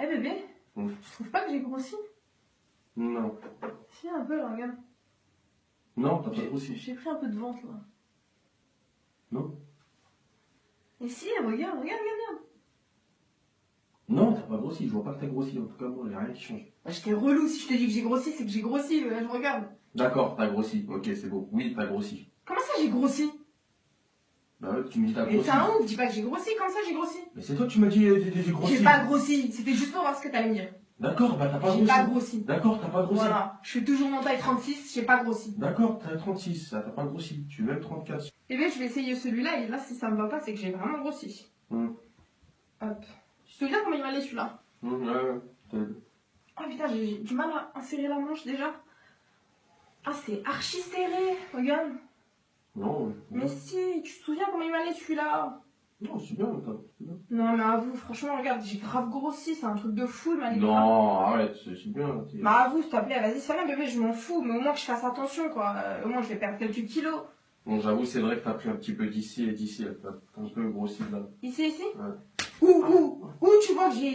bébé, tu trouves pas que j'ai grossi? Non. Si, un peu là, regarde. Non, t'as pas grossi. J'ai pris un peu de ventre là. Non. Et si, regarde, regarde, regarde. Non, t'as pas grossi, je vois pas que t'as grossi, en tout cas moi, il n'y a rien qui change. Bah, j'étais relou, si je te dis que j'ai grossi, c'est que j'ai grossi, je regarde. D'accord, t'as grossi, ok, c'est beau. Oui, t'as grossi. Comment ça j'ai grossi? Bah ouais, tu me dis t'as Mais grossi. t'es un ouf, dis pas que j'ai grossi, comment ça j'ai grossi? Mais c'est toi qui m'as dit j'ai grossi. J'ai pas grossi, c'était juste pour voir ce que t'allais me dire. D'accord, bah t'as pas grossi. J'ai pas grossi. D'accord, t'as pas grossi. Voilà, je fais toujours mon taille 36, j'ai pas grossi. D'accord, t'as 36, ça t'as pas grossi. Tu es même 34. Bébé, je vais essayer celui-là, et là, si ça me va pas, c'est que j'ai vraiment grossi. Hop. Tu te souviens comment il m'allait celui-là? Ouais. Oh putain, j'ai du mal à insérer la manche déjà. Ah, c'est archi serré, regarde. Non, Mais si, tu te souviens comment il m'allait celui-là? non, c'est bien, c'est bien. Non, mais avoue, franchement, regarde, j'ai grave grossi, c'est un truc de fou, il m'allait grave. Non, arrête, c'est bien. Bah, avoue, s'il te plaît, vas-y, ça va, bébé, je m'en fous, mais au moins que je fasse attention, quoi. Au moins, je vais perdre quelques kilos. Bon, j'avoue, c'est vrai que t'as pris un petit peu d'ici et d'ici, t'as un peu grossi là. Ici? Ouais. Où tu vois que j'ai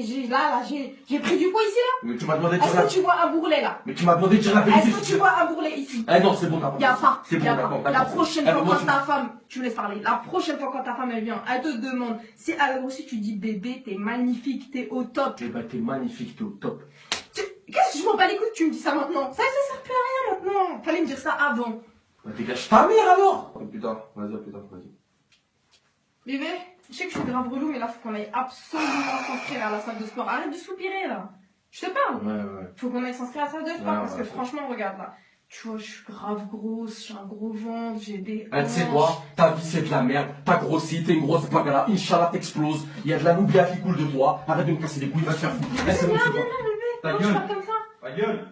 pris du poids ici, là? Mais tu m'as demandé de dire Est-ce que tu vois un bourrelet, là? Mais tu m'as demandé de dire la vérité. Est-ce que tu vois un bourrelet ici? Eh non, c'est bon, t'as pas. Y'a pas. C'est bon, d'accord. La prochaine fois quand ta femme, tu me laisses parler, la prochaine fois quand ta femme elle vient, elle te demande si elle a grossi, tu dis bébé, t'es magnifique, t'es au top. Eh ben, t'es magnifique, t'es au top. Qu'est-ce que je m'en bats les couilles que tu me dis ça maintenant? Ça sert plus à rien maintenant. Fallait me dire ça avant. Bah, dégage ta mère alors! Plus tard, vas-y, vas-y. Bébé, je sais que je suis grave relou, mais là faut qu'on aille absolument s'inscrire à la salle de sport. Arrête de soupirer là. Je te parle. Ouais. Faut qu'on aille s'inscrire à la salle de sport parce que franchement, regarde là. Tu vois, je suis grave grosse, j'ai un gros ventre, j'ai des. Tu sais quoi? Ta vie c'est de la merde, t'as grossi, t'es une grosse bagala, Inch'Allah t'exploses, il y a de la noubia qui coule de toi, arrête de me casser les couilles, va te faire foutre. Mais c'est bien, bébé. Ta gueule. Comme ça. Ta gueule.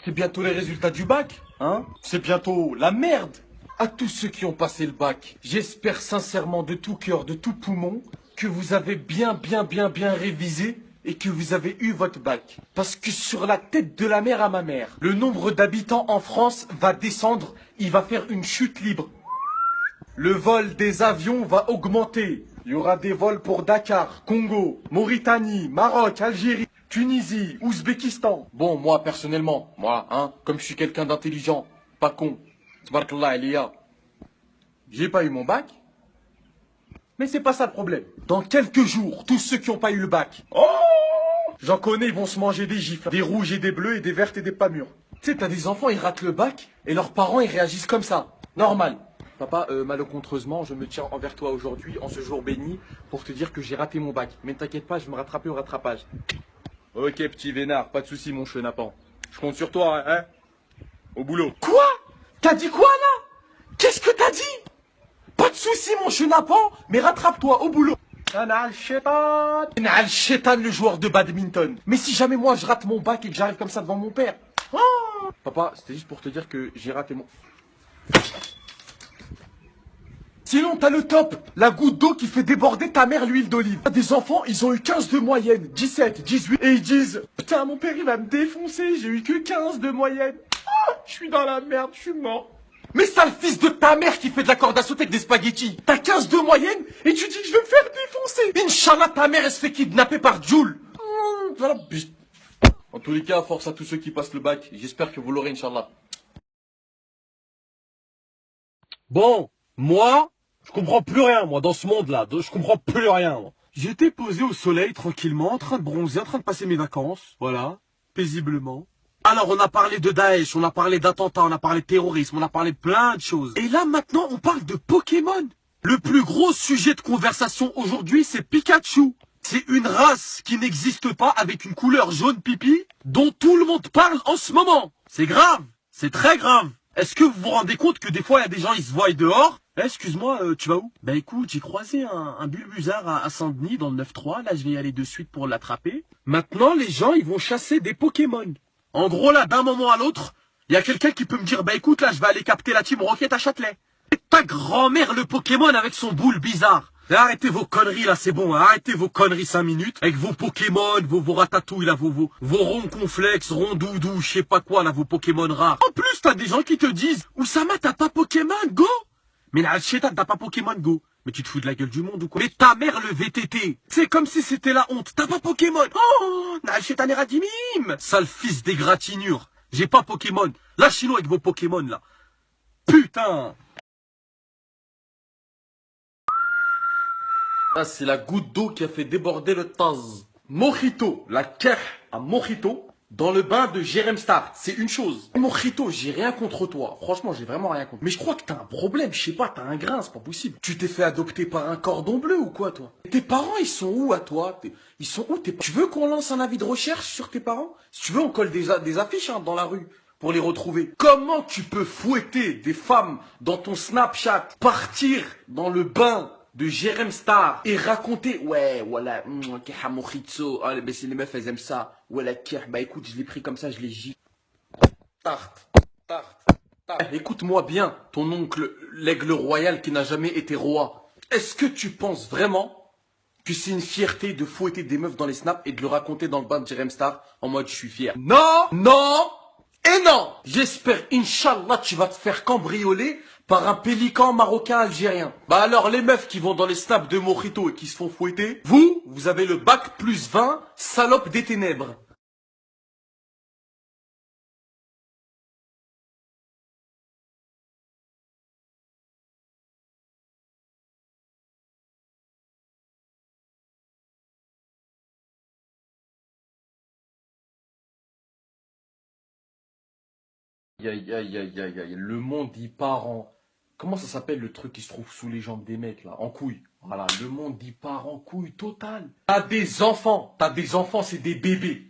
C'est bientôt les résultats du bac, hein? C'est bientôt la merde. À tous ceux qui ont passé le bac, j'espère sincèrement de tout cœur, de tout poumon, que vous avez bien révisé et que vous avez eu votre bac. Parce que sur la tête de la mère à ma mère, le nombre d'habitants en France va descendre, il va faire une chute libre. Le vol des avions va augmenter. Il y aura des vols pour Dakar, Congo, Mauritanie, Maroc, Algérie, Tunisie, Ouzbékistan. Bon, moi, personnellement, comme je suis quelqu'un d'intelligent, pas con, tabarakallah Elia, j'ai pas eu mon bac. Mais c'est pas ça le problème. Dans quelques jours, tous ceux qui n'ont pas eu le bac, j'en connais, ils vont se manger des gifles, des rouges et des bleus et des vertes et des pas mûres. Tu sais, t'as des enfants, ils ratent le bac et leurs parents, ils réagissent comme ça. Normal. Papa, malencontreusement, je me tiens envers toi aujourd'hui, en ce jour béni, pour te dire que j'ai raté mon bac. Mais ne t'inquiète pas, je vais me rattraper au rattrapage. Ok, petit vénard, pas de soucis, mon chenapan. Je compte sur toi, hein? Au boulot. Quoi? T'as dit quoi, là? Qu'est-ce que t'as dit? Pas de soucis, mon chenapan, mais rattrape-toi, au boulot. Na'al Shetan, le joueur de badminton. Mais si jamais moi, je rate mon bac et que j'arrive comme ça devant mon père. Papa, c'était juste pour te dire que j'ai raté mon... Sinon, t'as le top, la goutte d'eau qui fait déborder ta mère l'huile d'olive. Des enfants, ils ont eu 15 de moyenne, 17, 18, et ils disent « Putain, mon père, il va me défoncer, j'ai eu que 15 de moyenne. Je suis dans la merde, je suis mort. » Mais sale fils de ta mère qui fait de la corde à sauter avec des spaghettis. T'as 15 de moyenne et tu dis que je vais me faire défoncer. Inch'Allah, ta mère, elle se fait kidnapper par Joule. Voilà. En tous les cas, force à tous ceux qui passent le bac. J'espère que vous l'aurez, Inch'Allah. Bon, moi, je comprends plus rien, moi, dans ce monde-là. Je comprends plus rien, moi. J'étais posé au soleil, tranquillement, en train de bronzer, en train de passer mes vacances. Voilà. Paisiblement. Alors, on a parlé de Daesh, on a parlé d'attentats, on a parlé de terrorisme, on a parlé de plein de choses. Et là, maintenant, on parle de Pokémon. Le plus gros sujet de conversation aujourd'hui, c'est Pikachu. C'est une race qui n'existe pas avec une couleur jaune pipi, dont tout le monde parle en ce moment. C'est grave. C'est très grave. Est-ce que vous vous rendez compte que des fois, il y a des gens, ils se voient dehors? Excuse-moi, tu vas où? Bah écoute, j'ai croisé un Bulbuzard à Saint-Denis dans le 9-3. Là, je vais y aller de suite pour l'attraper. Maintenant, les gens, ils vont chasser des Pokémon. En gros, là, d'un moment à l'autre, il y a quelqu'un qui peut me dire, bah écoute, là, je vais aller capter la Team Rocket à Châtelet. Et ta grand-mère, le Pokémon, avec son boule bizarre. Arrêtez vos conneries, là, c'est bon. Arrêtez vos conneries 5 minutes. Avec vos Pokémon, vos ratatouilles, là, vos ronds-conflex, ronds-doudou, je sais pas quoi, là, vos Pokémon rares. En plus, t'as des gens qui te disent, Oussama, t'as pas Pokémon Go? Mais là, t'as pas Pokémon Go. Mais tu te fous de la gueule du monde ou quoi? Mais ta mère le VTT, c'est comme si c'était la honte. T'as pas Pokémon? Oh, Nalchetanera-Dimim, sale fils d'égratignure. J'ai pas Pokémon. Lâchez-nous avec vos Pokémon là. Putain. Ah, c'est la goutte d'eau qui a fait déborder le taz. Mojito, la kerh à Mojito, dans le bain de Jérém Star, c'est une chose. Mojito, j'ai rien contre toi. Franchement, j'ai vraiment rien contre. Mais je crois que t'as un problème, je sais pas, t'as un grain, c'est pas possible. Tu t'es fait adopter par un cordon bleu ou quoi, toi? Tes parents, ils sont où à toi? Ils sont où Tu veux qu'on lance un avis de recherche sur tes parents? Si tu veux, on colle des affiches hein, dans la rue pour les retrouver. Comment tu peux fouetter des femmes dans ton Snapchat, partir dans le bain de Jérém Star et raconter ouais voilà mojito, ah mais c'est les meufs elles aiment ça, voilà Kier, bah écoute je l'ai pris comme ça, je l'ai giflé. Tarte. Écoute-moi bien, ton oncle l'aigle royal qui n'a jamais été roi. Est-ce que tu penses vraiment que c'est une fierté de fouetter des meufs dans les snaps et de le raconter dans le bain de Jérém Star en mode je suis fier? Non, non et non. J'espère, Inch'Allah, tu vas te faire cambrioler par un pélican marocain algérien. Bah alors, les meufs qui vont dans les snaps de Mojito et qui se font fouetter, vous avez le bac plus 20, salope des ténèbres. Aïe, aïe, aïe, aïe, aïe, le monde dit parents. Comment ça s'appelle le truc qui se trouve sous les jambes des mecs là? En couille. Voilà, le monde dit part en couille totale. T'as des enfants, c'est des bébés.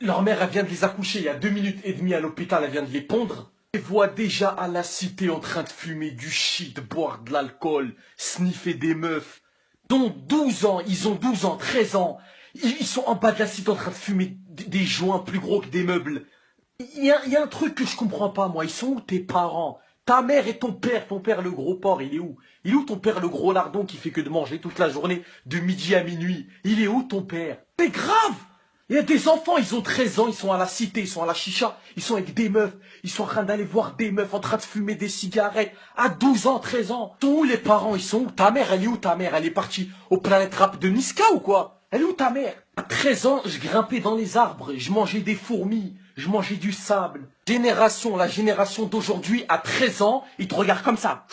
Leur mère, elle vient de les accoucher il y a 2 minutes et demie à l'hôpital, elle vient de les pondre. Je les vois déjà à la cité en train de fumer du shit, boire de l'alcool, sniffer des meufs. Ils ont 12 ans, 13 ans. Ils sont en bas de la cité en train de fumer des joints plus gros que des meubles. Il y a un truc que je comprends pas, moi. Ils sont où tes parents? Ta mère et ton père le gros porc, il est où? Il est où ton père le gros lardon qui fait que de manger toute la journée, de midi à minuit? Il est où ton père? C'est grave! Il y a des enfants, ils ont 13 ans, ils sont à la cité, ils sont à la chicha, ils sont avec des meufs, ils sont en train d'aller voir des meufs, en train de fumer des cigarettes, à 12 ans, 13 ans. Ils sont où les parents? Ils sont où? Ta mère, elle est où ta mère? Elle est partie au Planète Rap de Niska ou quoi? Elle est où ta mère? À 13 ans, je grimpais dans les arbres, je mangeais des fourmis, je mangeais du sable. La génération d'aujourd'hui, à 13 ans, ils te regardent comme ça.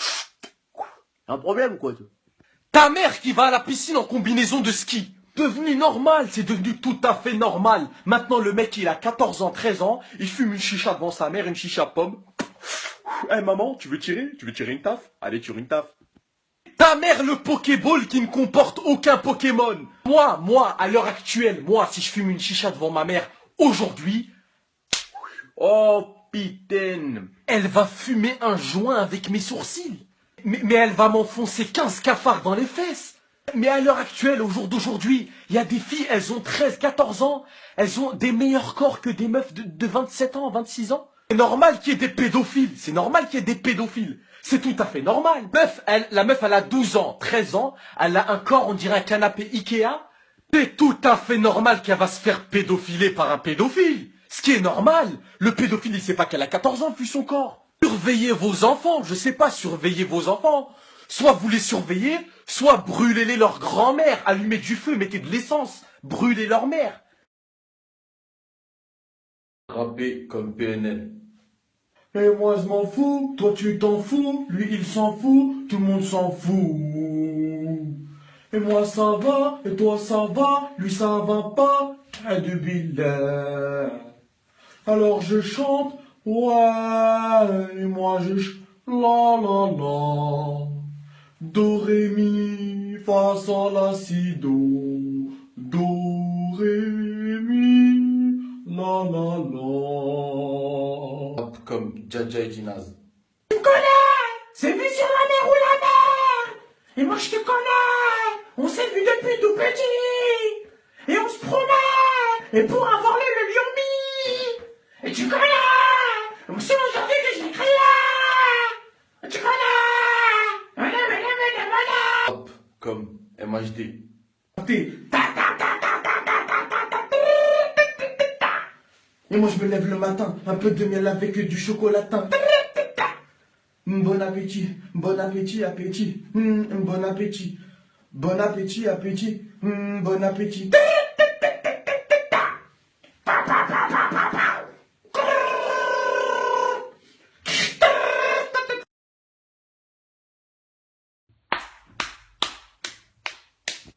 Un problème ou quoi, toi? Ta mère qui va à la piscine en combinaison de ski. Devenu normal, c'est devenu tout à fait normal. Maintenant, le mec, il a 14 ans, 13 ans, il fume une chicha devant sa mère, une chicha pomme. Eh maman, tu veux tirer? Tu veux tirer une taf? Allez, tire une taf. Ta mère, le Pokéball qui ne comporte aucun Pokémon. Moi, à l'heure actuelle, si je fume une chicha devant ma mère, aujourd'hui, oh putain, elle va fumer un joint avec mes sourcils. Mais elle va m'enfoncer 15 cafards dans les fesses. Mais à l'heure actuelle, au jour d'aujourd'hui, il y a des filles, elles ont 13, 14 ans, elles ont des meilleurs corps que des meufs de 27 ans, 26 ans. C'est normal qu'il y ait des pédophiles, c'est tout à fait normal. La meuf, elle a 12 ans, 13 ans, elle a un corps, on dirait un canapé Ikea. C'est tout à fait normal qu'elle va se faire pédophiler par un pédophile. Ce qui est normal. Le pédophile, il sait pas qu'elle a 14 ans, vu son corps. Surveillez vos enfants, surveillez vos enfants. Soit vous les surveillez, soit brûlez-les leur grand-mère, allumez du feu, mettez de l'essence, brûlez leur mère. Rappé comme PNL. Et moi je m'en fous, toi tu t'en fous, lui il s'en fout, tout le monde s'en fout. Et moi ça va, et toi ça va, lui ça va pas, et du billet. Alors je chante, ouais, et moi je chante, la la la. Do, ré, mi, fa, sol, la, si, do. Do, ré, mi, la la la. Hop comme Jaja et Jinaz. Tu me connais? C'est vu sur la mer ou la mer? Et moi je te connais. On s'est vu depuis tout petit. Et on se promet. Et pour avoir le lion mi. Et tu connais? C'est aujourd'hui que je l'ai créé. Et tu connais? Hop comme MHD. Et moi je me lève le matin, un peu de miel avec du chocolatin. Bon appétit, bon appétit, appétit. Bon appétit. Bon appétit, appétit. Bon appétit.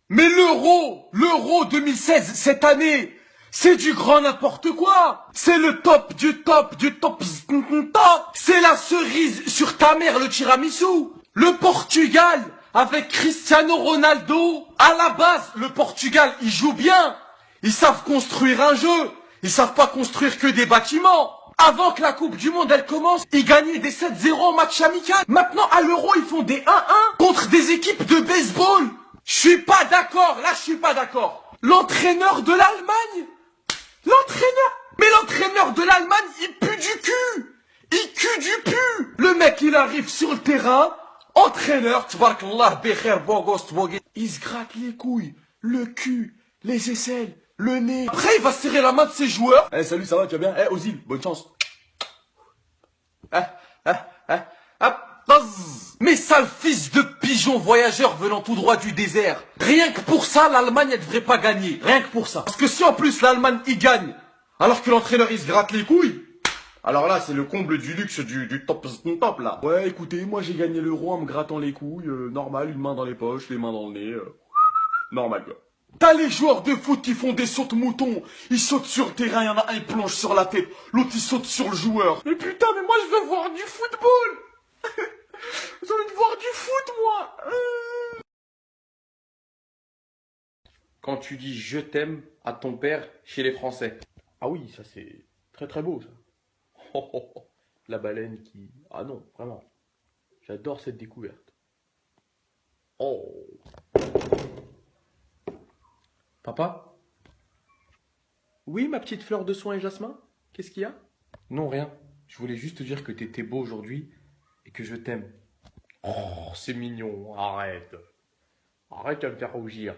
Mais l'Euro 2016, cette année, c'est du grand n'importe quoi. C'est le top du top du top top. C'est la cerise sur ta mère, le tiramisu. Le Portugal, avec Cristiano Ronaldo. À la base, le Portugal, ils jouent bien. Ils savent construire un jeu. Ils savent pas construire que des bâtiments. Avant que la Coupe du Monde, elle commence, ils gagnaient des 7-0 en match amical. Maintenant, à l'Euro, ils font des 1-1 contre des équipes de baseball. Je suis pas d'accord, là je suis pas d'accord. L'entraîneur de l'Allemagne, l'entraîneur de l'Allemagne, il pue du cul. Il cul du pu. Le mec, il arrive sur le terrain, entraîneur, tbarakallah, becher, bogost, boguet. Il se gratte les couilles, le cul, les aisselles, le nez. Après, il va serrer la main de ses joueurs. Eh, salut, ça va, tu vas bien? Eh, Ozil, bonne chance. Mais sale fils de pigeon voyageur venant tout droit du désert. Rien que pour ça, l'Allemagne, elle devrait pas gagner. Rien que pour ça. Parce que si en plus l'Allemagne, il gagne, alors que l'entraîneur, il se gratte les couilles, alors là, c'est le comble du luxe du top là. Ouais, écoutez, moi j'ai gagné l'Euro en me grattant les couilles, normal, une main dans les poches, les mains dans le nez, normal quoi. T'as les joueurs de foot qui font des sauts de mouton. Ils sautent sur le terrain, il y en a un, il plonge sur la tête. L'autre, il saute sur le joueur. Mais putain, mais moi, je veux voir du football. J'ai envie de voir du foot, moi. Quand tu dis je t'aime à ton père chez les Français. Ah oui, ça c'est très très beau ça. Oh, oh, oh. La baleine qui... Ah non, vraiment. J'adore cette découverte. Oh. Papa? Oui, ma petite fleur de soin et jasmin? Qu'est-ce qu'il y a? Non, rien. Je voulais juste te dire que t'étais beau aujourd'hui et que je t'aime. Oh, c'est mignon. Arrête. Arrête de me faire rougir.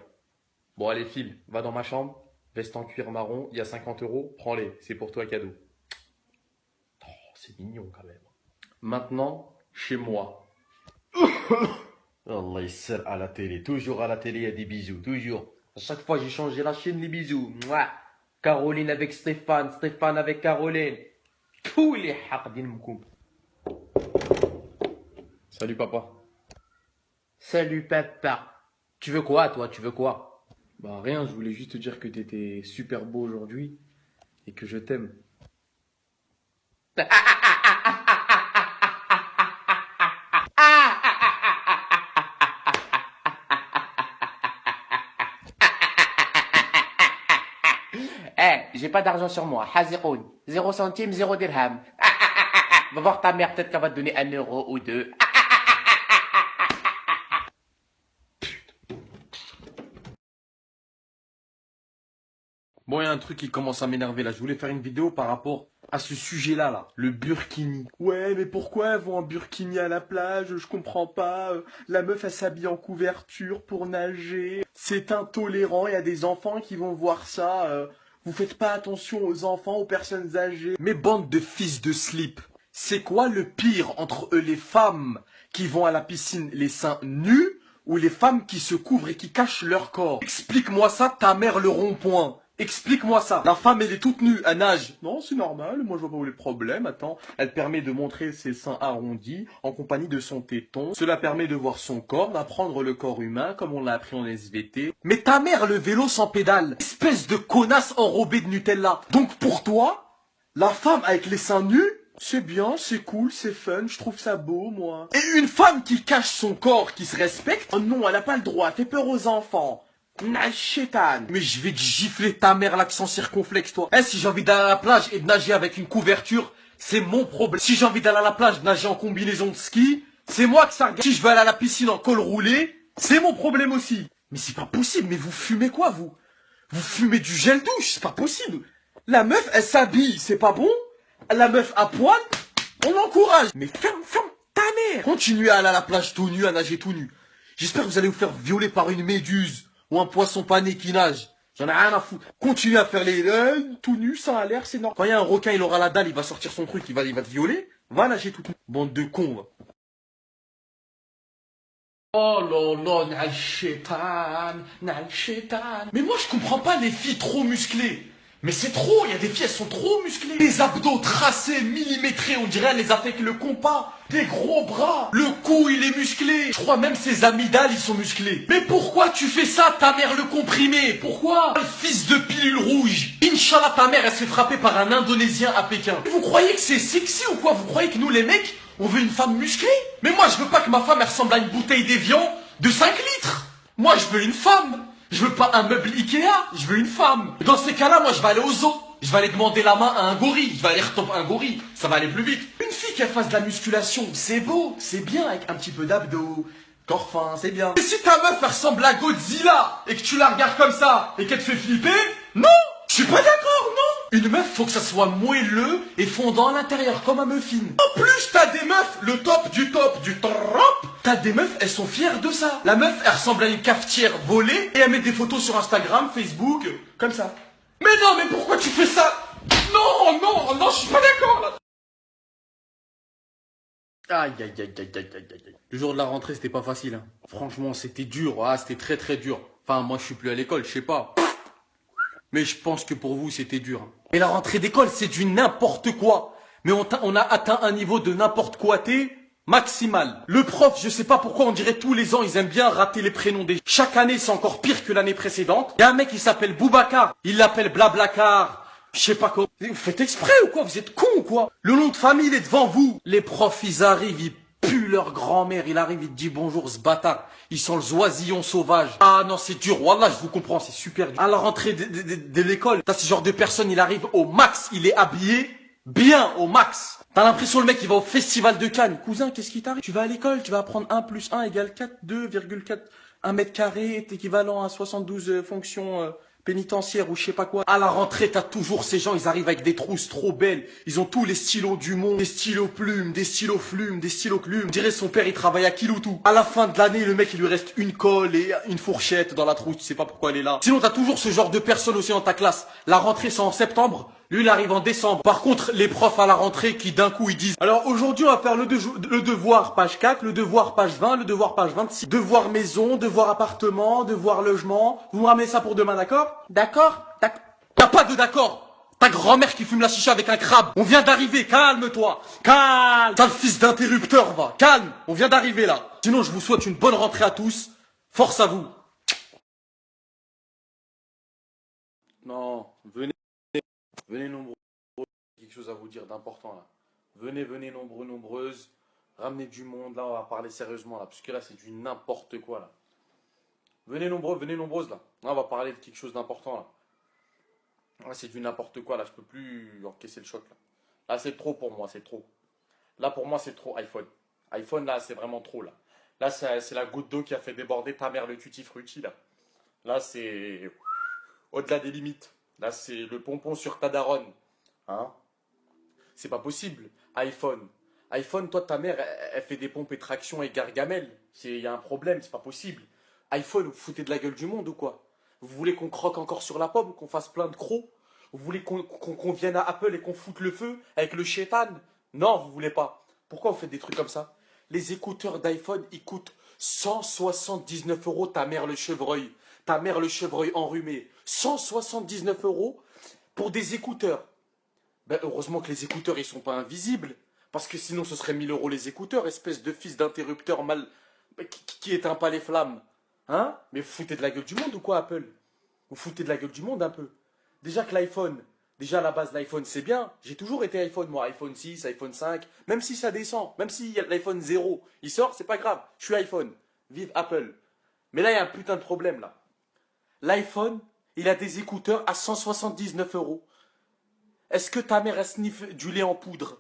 Bon, allez, file. Va dans ma chambre. Veste en cuir marron. Il y a 50 €. Prends-les. C'est pour toi cadeau. Oh, c'est mignon quand même. Maintenant, chez moi. Allah, il sert à la télé. Toujours à la télé, il y a des bisous. Toujours. À chaque fois, j'ai changé la chaîne, les bisous. Mouah. Caroline avec Stéphane. Stéphane avec Caroline. Tous les haqdin mkoum. Salut, papa. Salut, papa. Tu veux quoi, toi? Tu veux quoi? Bah, rien. Je voulais juste te dire que t'étais super beau aujourd'hui et que je t'aime. Eh, j'ai pas d'argent sur moi. Hazikoun. 0 centime, 0 dirham. Va voir ta mère, peut-être qu'elle va te donner 1 € ou 2. Bon, il y a un truc qui commence à m'énerver là. Je voulais faire une vidéo par rapport à ce sujet-là, là. Le burkini. Ouais, mais pourquoi elles vont en burkini à la plage? Je comprends pas. La meuf, elle s'habille en couverture pour nager. C'est intolérant, il y a des enfants qui vont voir ça. Vous faites pas attention aux enfants, aux personnes âgées. Mais bande de fils de slip. C'est quoi le pire entre eux, les femmes qui vont à la piscine les seins nus ou les femmes qui se couvrent et qui cachent leur corps? Explique-moi ça, ta mère le rond-point. Explique-moi ça. La femme, elle est toute nue, elle nage. Non, c'est normal, moi je vois pas où est le problème. Attends, elle permet de montrer ses seins arrondis en compagnie de son téton. Cela permet de voir son corps, d'apprendre le corps humain comme on l'a appris en SVT. Mais ta mère, le vélo sans pédale. Espèce de connasse enrobée de Nutella. Donc pour toi, la femme avec les seins nus, c'est bien, c'est cool, c'est fun, je trouve ça beau, moi. Et une femme qui cache son corps, qui se respecte? Oh non, elle a pas le droit, elle fait peur aux enfants. Chétane. Mais je vais te gifler ta mère l'accent circonflexe, toi. Si j'ai envie d'aller à la plage et de nager avec une couverture, c'est mon problème. Si j'ai envie d'aller à la plage de nager en combinaison de ski, c'est moi que ça regarde. Si je veux aller à la piscine en col roulé, c'est mon problème aussi. Mais c'est pas possible, mais vous fumez quoi, vous? Vous fumez du gel douche, c'est pas possible. La meuf, elle s'habille, c'est pas bon? La meuf à poil, on l'encourage. Mais ferme ta mère. Continuez à aller à la plage tout nu, à nager tout nu. J'espère que vous allez vous faire violer par une méduse ou un poisson pané qui nage. J'en ai rien à foutre. Continuez à faire les tout nu, ça a l'air, c'est normal. Quand il y a un requin, il aura la dalle, il va sortir son truc, il va te violer. Va nager tout nu. Bande de cons, va. Oh là là, nal shaitan, nal shaitan. Mais moi je comprends pas les filles trop musclées. Mais c'est trop, il y a des filles, elles sont trop musclées. Les abdos tracés, millimétrés, on dirait elle les a fait avec le compas. Des gros bras. Le cou, il est musclé. Je crois même ses amygdales, ils sont musclés. Mais pourquoi tu fais ça, ta mère le comprimé? Pourquoi? Le fils de pilule rouge. Inch'Allah, ta mère, elle se fait frapper par un Indonésien à Pékin. Vous croyez que c'est sexy ou quoi? Vous croyez que nous, les mecs, on veut une femme musclée? Mais moi, je veux pas que ma femme, elle ressemble à une bouteille d'Évian de 5 litres. Moi, je veux une femme. Je veux pas un meuble Ikea, je veux une femme. Dans ces cas-là, moi, je vais aller au zoo. Je vais aller demander la main à un gorille. Je vais aller retopper un gorille. Ça va aller plus vite. Une fille qui fasse de la musculation, c'est beau, c'est bien avec un petit peu d'abdos. Corps fin, c'est bien. Et si ta meuf, elle ressemble à Godzilla et que tu la regardes comme ça et qu'elle te fait flipper, non! Je suis pas d'accord, non! Une meuf, faut que ça soit moelleux et fondant à l'intérieur, comme un muffin. En plus, t'as des meufs, le top, du top. T'as des meufs, elles sont fières de ça. La meuf, elle ressemble à une cafetière volée et elle met des photos sur Instagram, Facebook, comme ça. Mais non, mais pourquoi tu fais ça? Non, non, non, je suis pas d'accord, là. Aïe, aïe, aïe, aïe, aïe, aïe, aïe. Le jour de la rentrée, c'était pas facile, hein. Franchement, c'était dur, ah, c'était très, très dur. Enfin, moi, je suis plus à l'école, je sais pas. Mais je pense que pour vous, c'était dur. Et la rentrée d'école, c'est du n'importe quoi. Mais on a atteint un niveau de n'importe quoi maximal. Le prof, je sais pas pourquoi, on dirait tous les ans, ils aiment bien rater les prénoms des... Chaque année, c'est encore pire que l'année précédente. Il y a un mec qui s'appelle Boubacar. Il l'appelle Blablacar. Je sais pas quoi. Vous faites exprès ou quoi? Vous êtes cons ou quoi? Le nom de famille, il est devant vous. Les profs, ils arrivent, ils puent leur grand-mère. Il arrive, il te dit bonjour, ce bâtard. Ils sont le oisillon sauvage. Ah non, c'est dur. Wallah, je vous comprends, c'est super dur. À la rentrée de l'école, t'as ce genre de personne, il arrive au max. Il est habillé bien au max. T'as l'impression le mec il va au festival de Cannes. Cousin, qu'est-ce qui t'arrive? Tu vas à l'école, tu vas apprendre 1 plus 1 égale 4, 2,4. 1 mètre carré est équivalent à 72 fonctions pénitentiaires ou je sais pas quoi. À la rentrée, t'as toujours ces gens, ils arrivent avec des trousses trop belles. Ils ont tous les stylos du monde. Des stylos plumes, des stylos flumes, des stylos clumes. On dirait son père, il travaille à Kiloutou. À la fin de l'année, le mec, il lui reste une colle et une fourchette dans la trousse. Tu sais pas pourquoi elle est là. Sinon, t'as toujours ce genre de personnes aussi dans ta classe. La rentrée, c'est en septembre. Lui, il arrive en décembre. Par contre, les profs à la rentrée qui d'un coup, ils disent alors aujourd'hui, on va faire le devoir page 4, le devoir page 20, le devoir page 26. Devoir maison, devoir appartement, devoir logement. Vous me ramenez ça pour demain, d'accord? D'accord? T'as pas de d'accord. Ta grand-mère qui fume la chicha avec un crabe. On vient d'arriver, calme-toi. Calme. T'as le fils d'interrupteur, va. Calme. On vient d'arriver là. Sinon, je vous souhaite une bonne rentrée à tous. Force à vous. Non, venez. Venez nombreux, quelque chose à vous dire d'important là. Venez, venez nombreux, nombreuses. Ramenez du monde là, on va parler sérieusement là, parce que là c'est du n'importe quoi là. Venez nombreux, venez nombreuses là. Là on va parler de quelque chose d'important là. Là c'est du n'importe quoi là, je peux plus encaisser le choc là. Là c'est trop pour moi, c'est trop. Là pour moi c'est trop iPhone. iPhone là c'est vraiment trop là. Là c'est la goutte d'eau qui a fait déborder ta mère le tutti frutti là. Là c'est au-delà des limites. Là, c'est le pompon sur ta daronne. Hein? C'est pas possible. iPhone. iPhone, toi, ta mère, elle fait des pompes et tractions et gargamel. Il y a un problème, c'est pas possible. iPhone, vous foutez de la gueule du monde ou quoi? Vous voulez qu'on croque encore sur la pomme, qu'on fasse plein de crocs? Vous voulez qu'on vienne à Apple et qu'on foute le feu avec le chétan? Non, vous voulez pas. Pourquoi vous faites des trucs comme ça? Les écouteurs d'iPhone, ils coûtent 179 euros, ta mère le chevreuil. Ta mère le chevreuil enrhumé. 179 euros pour des écouteurs. Ben, heureusement que les écouteurs, ils sont pas invisibles. Parce que sinon, ce serait 1000 euros les écouteurs, espèce de fils d'interrupteur mal... qui éteint pas les flammes. Hein? Mais vous foutez de la gueule du monde ou quoi, Apple? Vous foutez de la gueule du monde un peu. Déjà que l'iPhone, déjà à la base, l'iPhone, c'est bien. J'ai toujours été iPhone, moi. iPhone 6, iPhone 5. Même si ça descend, même si l'iPhone 0, il sort, c'est pas grave. Je suis iPhone. Vive Apple. Mais là, il y a un putain de problème, là. L'iPhone, il a des écouteurs à 179 euros. Est-ce que ta mère a sniffe du lait en poudre?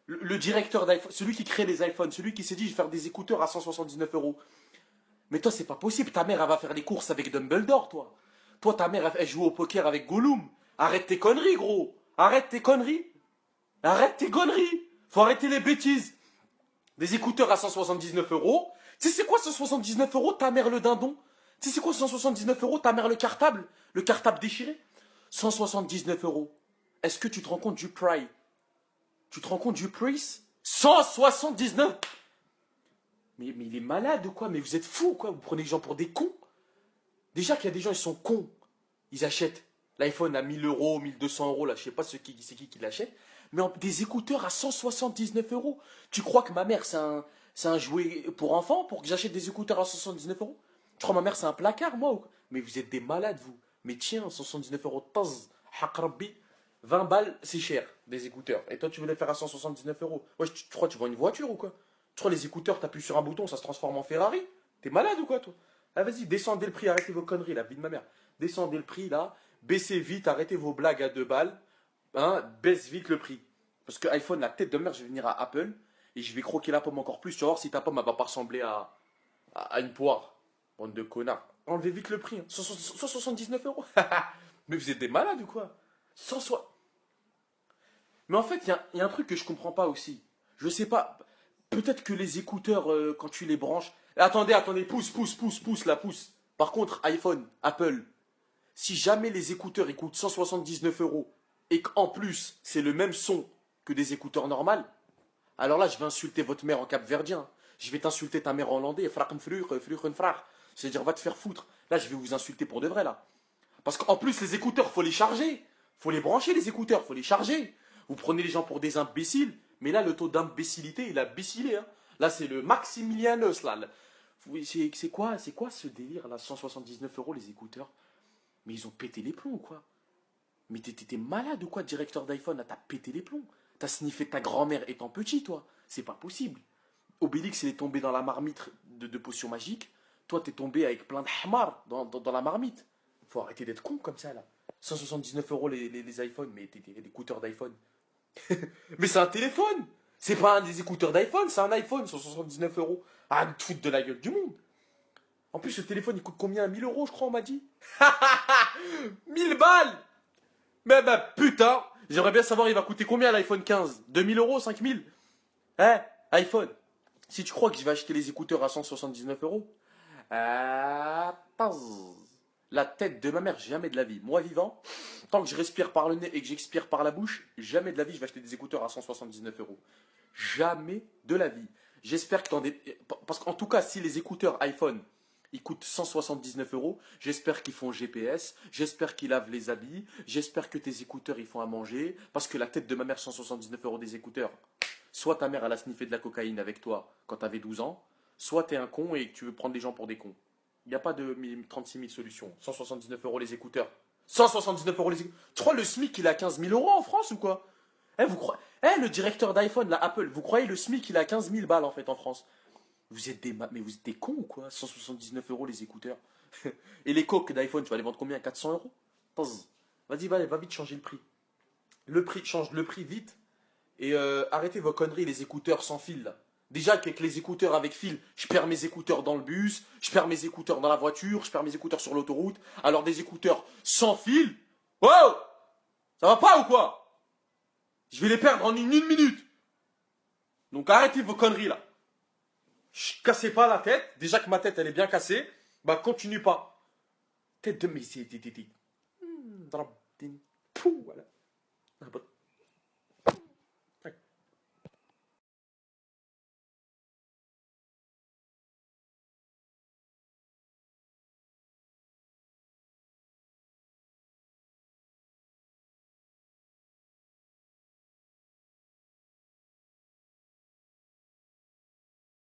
Le directeur d'iPhone, celui qui crée les iPhones, celui qui s'est dit je vais faire des écouteurs à 179 euros. Mais toi, c'est pas possible. Ta mère, elle va faire les courses avec Dumbledore, toi. Toi, ta mère, elle joue au poker avec Gollum. Arrête tes conneries, gros. Arrête tes conneries. Arrête tes conneries. Faut arrêter les bêtises. Des écouteurs à 179 euros. Tu sais c'est quoi 179 euros, ta mère le dindon? Tu sais c'est quoi 179 euros, ta mère le cartable? Le cartable déchiré? 179 euros. Est-ce que tu te rends compte du prix? Tu te rends compte du prix? 179. Mais il est malade ou quoi? Mais vous êtes fous ou quoi? Vous prenez les gens pour des cons? Déjà qu'il y a des gens, ils sont cons. Ils achètent l'iPhone à 1000 euros, 1200 euros, là, je sais pas c'est qui l'achète. Mais des écouteurs à 179 euros. Tu crois que ma mère, c'est un jouet pour enfants pour que j'achète des écouteurs à 179 euros? Tu crois que ma mère, c'est un placard, moi ou quoi? Mais vous êtes des malades, vous. Mais tiens, 179 euros, taz, haq rabbi, 20 balles, c'est cher, des écouteurs. Et toi, tu veux les faire à 179 euros. Ouais, tu crois que tu vends une voiture ou quoi? Tu crois les écouteurs, t'appuies sur un bouton, ça se transforme en Ferrari? T'es malade ou quoi, toi? Ah, vas-y, descendez le prix, arrêtez vos conneries, la vie de ma mère. Descendez le prix, là. Baissez vite, arrêtez vos blagues à 2 balles. Hein, baisse vite le prix. Parce que iPhone, la tête de merde, je vais venir à Apple et je vais croquer la pomme encore plus. Tu vas voir si ta pomme, elle va pas ressembler à une poire. Bande de connards. Enlevez vite le prix. Hein. 179 euros. Mais vous êtes des malades ou quoi? 160. Mais en fait, il y a un truc que je comprends pas aussi. Je sais pas. Peut-être que les écouteurs, quand tu les branches. Attendez, pousse, la pousse. Par contre, iPhone, Apple, si jamais les écouteurs ils coûtent 179 euros et qu'en plus c'est le même son que des écouteurs normales, alors là je vais insulter votre mère en capverdien. Je vais t'insulter ta mère en hollandais. C'est-à-dire va te faire foutre. Là je vais vous insulter pour de vrai là. Parce qu'en plus les écouteurs faut les charger. Faut les brancher les écouteurs, faut les charger. Vous prenez les gens pour des imbéciles. Mais là le taux d'imbécilité il a bécilé. Hein. Là c'est le Maximilianus là. C'est quoi ce délire là? 179 euros les écouteurs. Mais ils ont pété les plombs ou quoi? Mais t'es malade ou quoi, directeur d'iPhone? Là, t'as pété les plombs. T'as sniffé ta grand-mère étant petit, toi. C'est pas possible. Obélix, il est tombé dans la marmite de potions magiques. Toi, t'es tombé avec plein de hamar dans la marmite. Faut arrêter d'être con comme ça, là. 179 euros les iPhones, mais t'es des écouteurs d'iPhone. Mais c'est un téléphone! C'est pas un des écouteurs d'iPhone, c'est un iPhone, 179 euros. Ah, te foutre de la gueule du monde! En plus, ce téléphone, il coûte combien? 1000 euros, je crois, on m'a dit. 1000 balles! Mais bah putain, j'aimerais bien savoir, il va coûter combien l'iPhone 15? 2000 euros, 5000? Hein? iPhone, si tu crois que je vais acheter les écouteurs à 179 euros, la tête de ma mère, jamais de la vie. Moi vivant, tant que je respire par le nez et que j'expire par la bouche, jamais de la vie je vais acheter des écouteurs à 179 euros. Jamais de la vie. J'espère que t'en des... Parce qu'en tout cas, si les écouteurs iPhone ils coûtent 179 euros. J'espère qu'ils font GPS. J'espère qu'ils lavent les habits. J'espère que tes écouteurs, ils font à manger. Parce que la tête de ma mère, 179 euros des écouteurs. Soit ta mère, elle a sniffé de la cocaïne avec toi quand t'avais 12 ans. Soit t'es un con et que tu veux prendre les gens pour des cons. Il n'y a pas de 36 000 solutions. 179 euros les écouteurs. 179 euros les écouteurs. Tu crois le SMIC, il a 15 000 euros en France ou quoi? Vous croyez... le directeur d'iPhone, la Apple, vous croyez le SMIC, il a 15 000 balles en fait en France? Mais vous êtes des cons ou quoi? 179 euros les écouteurs. Et les coques d'iPhone, tu vas les vendre combien? 400 euros? Vas-y, va vite changer le prix. Change le prix vite. Et arrêtez vos conneries, les écouteurs sans fil là. Déjà qu'avec les écouteurs avec fil, je perds mes écouteurs dans le bus, je perds mes écouteurs dans la voiture, je perds mes écouteurs sur l'autoroute. Alors des écouteurs sans fil? Wow! Ça va pas ou quoi? Je vais les perdre en une minute. Donc arrêtez vos conneries là. Cassez pas la tête. Déjà que ma tête, elle est bien cassée. Bah, continue pas. Tête de... Mais c'est... Pouh, voilà.